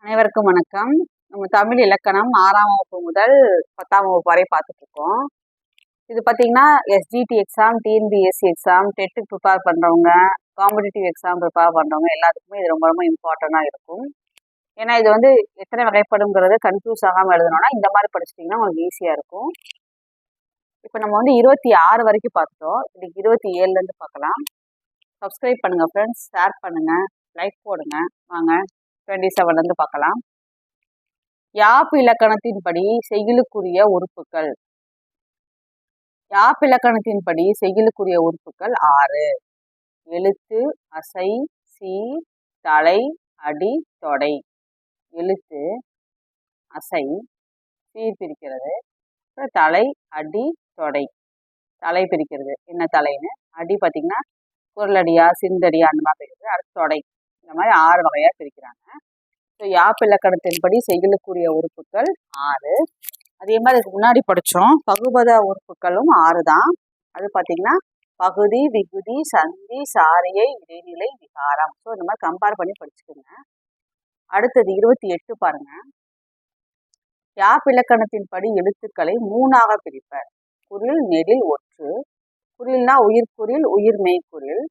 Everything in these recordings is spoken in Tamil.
அனைவருக்கும் வணக்கம். நம்ம தமிழ் இலக்கணம் 6ஆம் வகுப்பு முதல் 10ஆம் வகுப்பு வரை பார்த்துட்டு இருக்கோம். இது பார்த்தீங்கன்னா எஸ்ஜிடி எக்ஸாம், டிஎன்பிஎஸ்சி எக்ஸாம், டெட்டுக்கு ப்ரிப்பேர் பண்ணுறவங்க, காம்படிட்டிவ் எக்ஸாம் ப்ரிப்பேர் பண்ணுறவங்க எல்லாத்துக்குமே இது ரொம்ப ரொம்ப இம்பார்ட்டண்ட்டாக இருக்கும். ஏன்னா இது வந்து எத்தனை வகைப்படுங்கிறது கன்ஃபியூஸ் ஆகாமல் எழுதணும்னா இந்த மாதிரி படிச்சிட்டிங்கன்னா உங்களுக்கு ஈஸியாக இருக்கும். இப்போ நம்ம வந்து 26 வரைக்கும் பார்த்துட்டோம். இன்னைக்கு 27லேருந்து பார்க்கலாம். சப்ஸ்கிரைப் பண்ணுங்கள் ஃப்ரெண்ட்ஸ், ஷேர் பண்ணுங்கள், லைக் போடுங்க. வாங்க 27லேருந்து பார்க்கலாம். யாப்பு இலக்கணத்தின்படி செய்யுளுக்குரிய உறுப்புகள். யாப்பு இலக்கணத்தின்படி செய்யுளுக்குரிய உறுப்புகள் 6. எழுத்து, அசை, சீர், தலை, அடி, தொடை. எழுத்து, அசை, சீர் பிரிக்கிறது, தலை, அடி, தொடை. தலை பிரிக்கிறது என்ன தலைன்னு, அடி பார்த்தீங்கன்னா குரலடியா சிந்தடியா அந்த மாதிரி பிரிக்கிறது, அடுத்து தொடை. இந்த மாதிரி 6 வகையா பிரிக்கிறாங்க. ஸோ யாப்பு இலக்கணத்தின்படி செய்யுளுக்குரிய உறுப்புகள் 6. அதே மாதிரி இதுக்கு முன்னாடி படித்தோம் பகுபத உறுப்புகளும் 6 தான். அது பார்த்தீங்கன்னா பகுதி, விகுதி, சந்தி, சாரியை, இடைநிலை, விகாரம். ஸோ இந்த மாதிரி கம்பேர் பண்ணி படிச்சுக்கோங்க. அடுத்தது 28 பாருங்க. யாப்பு இலக்கணத்தின்படி எழுத்துக்களை 3ஆக பிரிப்பர். குறில், நெடில், ஒற்று. குறில்னா உயிர்குறில், உயிர் மெய்க்குறில்.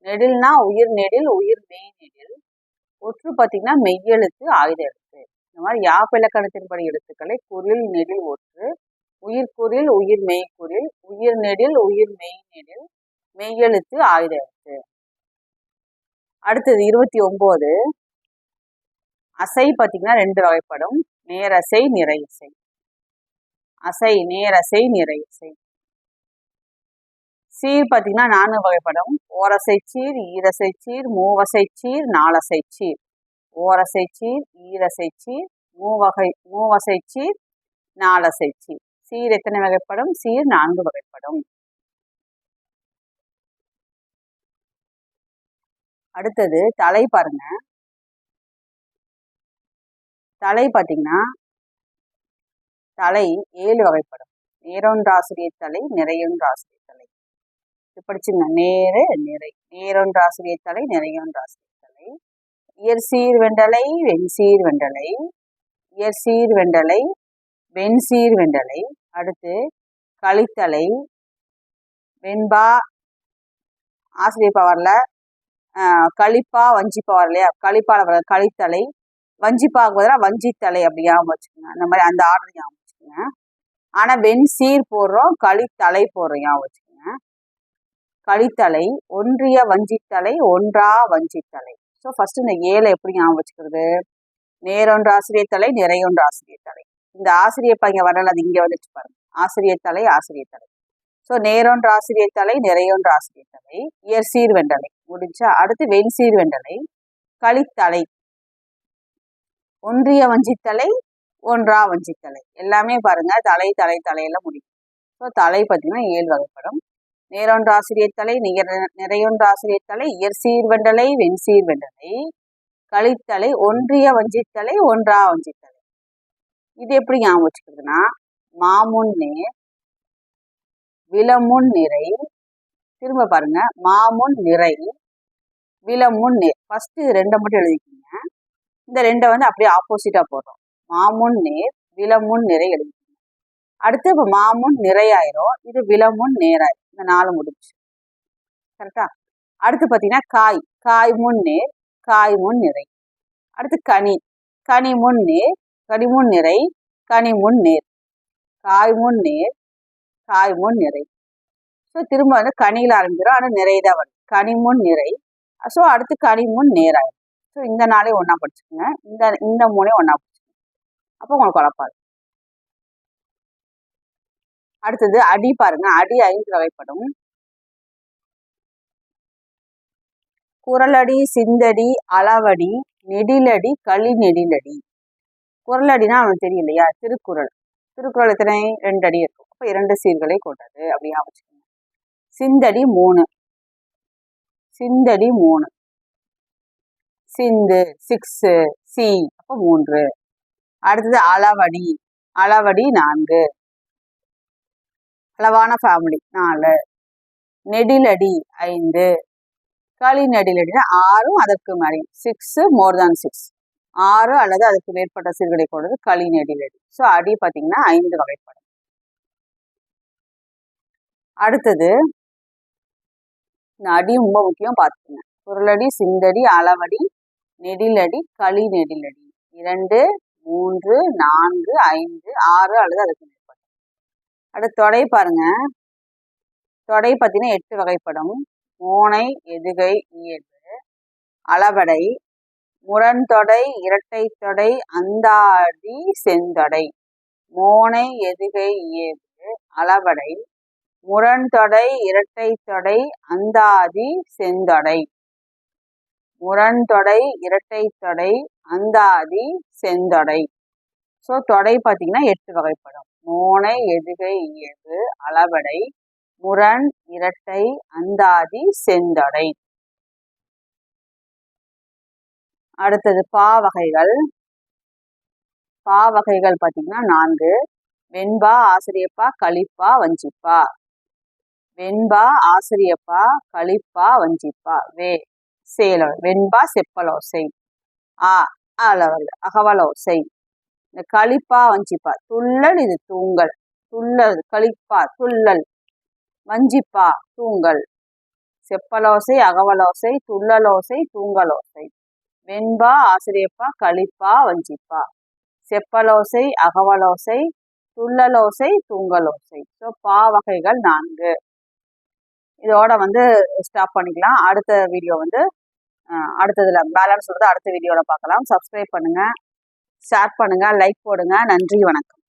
நெடில்னா உயிர் நெடில், உயிர் மெய் நெடில். ஒற்று பார்த்தீங்கன்னா மெய்யெழுத்து, ஆயுத எழுத்து. இந்த மாதிரி யாப்பு இலக்கணத்தின்படி எழுத்துக்களை குறில், நெடில், ஒற்று, உயிர்குறில், உயிர் மெய்க்குறில், உயிர் நெடில், உயிர் மெய் நெடில், மெய்யெழுத்து, ஆயுத எழுத்து. அடுத்தது 29. அசை பார்த்தீங்கன்னா 2 வகைப்படும். நேரசை, நிறையசை. அசை நேரசை, நிறையசை. சீர் பார்த்தீங்கன்னா 4 வகைப்படும். ஓரசை சீர், ஈரசை சீர், மூவசை சீர், நாலசை சீர். ஓரசை சீர், ஈரசை சீர், மூவசை சீர், நாலசை சீர். சீர் எத்தனை வகைப்படும்? சீர் 4 வகைப்படும். அடுத்தது தலை பாருங்க. தலை பார்த்தீங்கன்னா தலை 7 வகைப்படும். நேரொன்றாசிரியர் தலை, நிறையொன்றாசிரியர் தலை. இது படிச்சுங்க. நேரு, நிறை. நேரொன்றாசிரியர் தலை, நிறையொன்றாசிரியர் தலை. இயற்சீர் வெண்டலை, வெண்சீர் வெண்டலை. இயற்சீர் வெண்டலை, வெண்சீர் வெண்டலை. அடுத்து கலித்தலை, வெண்பா, ஆசிரியர் பவர்ல கலிப்பா, வஞ்சிப்பா வர இல்லையா, கலிப்பால வர கலித்தலை, வஞ்சிப்பாவுக்கு பதிலாக வஞ்சித்தலை அப்படி ஞாபகம் வச்சுக்கோங்க. அந்த மாதிரி அந்த ஆர்டர் ஞாபகம் வச்சுக்கோங்க. ஆனா வெண்சீர் போடுறோம், கலித்தலை போடுறோம், ஞாபகம் வச்சுக்கோங்க. கலித்தலை, ஒன்றிய வஞ்சித்தலை, ஒன்றா வஞ்சித்தலை. ஸோ ஃபர்ஸ்ட் இந்த 7 எப்படி ஞாபகம் வச்சுக்கிறது? நேரொன்று ஆசிரியர் தலை, நிறையொன்று ஆசிரியர் தலை. இந்த ஆசிரியப்பா இங்க வரல, அது இங்க வந்துட்டு பாருங்க. ஆசிரியர் தலை, ஆசிரியர் தலை. ஸோ நேரொன்று ஆசிரியர் தலை, நிறையொன்று ஆசிரியர் தலை. இயற்சீர் வெண்டலை முடிஞ்சா. அடுத்து வெண்சீர் வெண்டலை, கலித்தலை, ஒன்றிய வஞ்சித்தலை, ஒன்றா வஞ்சித்தலை. எல்லாமே பாருங்க தலை தலை தலையெல்லாம் முடியும். ஸோ தலை பார்த்தீங்கன்னா 7 வகைப்படும். நேரொன்று ஆசிரியர் தலை, நிறையொன்று ஆசிரியர் தலை, இயற்சீர் வெண்டலை, வெண்சீர் வெண்டலை, கலித்தலை, ஒன்றிய வஞ்சித்தலை, ஒன்றா வஞ்சித்தலை. இது எப்படி ஞாபகம் வச்சுக்கிறதுனா, மாமுன் நேர், விலமுன் நிறை. திரும்ப பாருங்க, மாமுன் நிறை, விலமுன் நேர். ஃபர்ஸ்ட் 2 மட்டும் எழுதிக்கிங்க. இந்த 2 வந்து அப்படியே ஆப்போசிட்டா போடுறோம். மாமுன் நேர், விலமுன் நிறை எழுதிக்கிங்க. அடுத்து இப்போ மாமுன் நிறையாயிரும், இது விலமுன் நேராயிரும். இந்த 4 முடிச்சு. கரெக்டா? அடுத்து பார்த்தீங்கன்னா காய், காய் முன் நேர், காய் முன் நிறை. அடுத்து கனி, கனி முன் நேர், கனி முன் நிறை, கனி முன் நேர். காய் முன் நேர், காய் முன் நிறை. ஸோ திரும்ப வந்து கனியில் ஆரம்பிக்கிறோம், ஆனால் நிறைதான் வருது. கனி முன் நிறை. ஸோ அடுத்து கனி முன் நேராயிரும். ஸோ இந்த 4 ஒன்றா படிச்சுக்கோங்க, இந்த 3 ஒன்றா படிச்சுக்கோங்க. அப்போ உங்களுக்கு குழப்பாது. அடுத்தது அடி பாருங்க. அடி 5 வகைப்படும். குரலடி, சிந்தடி, அளவடி, நெடிலடி, களி நெடிலடி. குரலடினா அவனுக்கு தெரியும் இல்லையா, திருக்குறள். திருக்குறள் எத்தனை? 2 அடி இருக்கும். அப்போ 2 சீர்களை கொண்டது அப்படியா வச்சுக்கோங்க. சிந்தடி 3, சிந்தடி 3. சிந்து 6, சி அப்போ 3. அடுத்தது அளவடி, அளவடி 4. அளவான ஃபேமிலி 4. நெடிலடி 5. களி நெடிலடினா 6, அதற்கு மேலே 6, மோர் தேன் 6. 6 அல்லது அதுக்கு மேற்பட்ட சீர்களை கொண்டது களி நெடிலடி. ஸோ அடி பார்த்தீங்கன்னா 5 வகைப்படும். அடுத்தது இந்த அடி ரொம்ப முக்கியம் பார்த்துக்கோங்க. குரலடி, சிந்தடி, அளவடி, நெடிலடி, களி நெடிலடி 2, 3, 4, 5, 6 அல்லது அதுக்கு மேற்படும். அடுத்து தொடை பாருங்க. தொடை பார்த்தீங்கன்னா 8 வகைப்படும். மோனை, எதுகை, இயல்பு, அளவடை, முரண்தொடை, இரட்டை தொடை, அந்தாதி, செந்தொடை. மோனை, எதுகை, இயல்பு, அளவடை, முரண்தொடை, இரட்டை தொடை, அந்தாதி, செந்தொடை. முரண்தொடை, இரட்டை தொடை, அந்தாதி, செந்தொடை. ஸோ தொடை பார்த்தீங்கன்னா 8 வகைப்படும். மோனை, எதுகை, இயல்பு, அளவடை, முரண், இரட்டை, அந்தாதி, செந்தொடை. அடுத்தது பா வகைகள். பா வகைகள் பார்த்தீங்கன்னா 4. வெண்பா, ஆசிரியப்பா, கலிப்பா, வஞ்சிப்பா. வெண்பா, ஆசிரியப்பா, கலிப்பா, வஞ்சிப்பா. சேலர் வெண்பா செப்பலோசை. அளவல் அகவலோசை. இந்த கலிப்பா வஞ்சிப்பா துள்ளல், இது தூங்கல். துள்ளல் கலிப்பா துள்ளல், வஞ்சிப்பா தூங்கல். செப்பலோசை, அகவலோசை, துள்ளலோசை, தூங்கலோசை. வெண்பா, ஆசிரியப்பா, கலிப்பா, வஞ்சிப்பா. செப்பலோசை, அகவலோசை, துள்ளலோசை, தூங்கலோசை. ஸோ பா வகைகள் 4. இதோட ஸ்டாப் பண்ணிக்கலாம். அடுத்த வீடியோ அடுத்ததுல பேலன்ஸ் அடுத்த வீடியோல பார்க்கலாம். சப்ஸ்கிரைப் பண்ணுங்க, ஷேர் பண்ணுங்க, லைக் போடுங்க. நன்றி, வணக்கம்.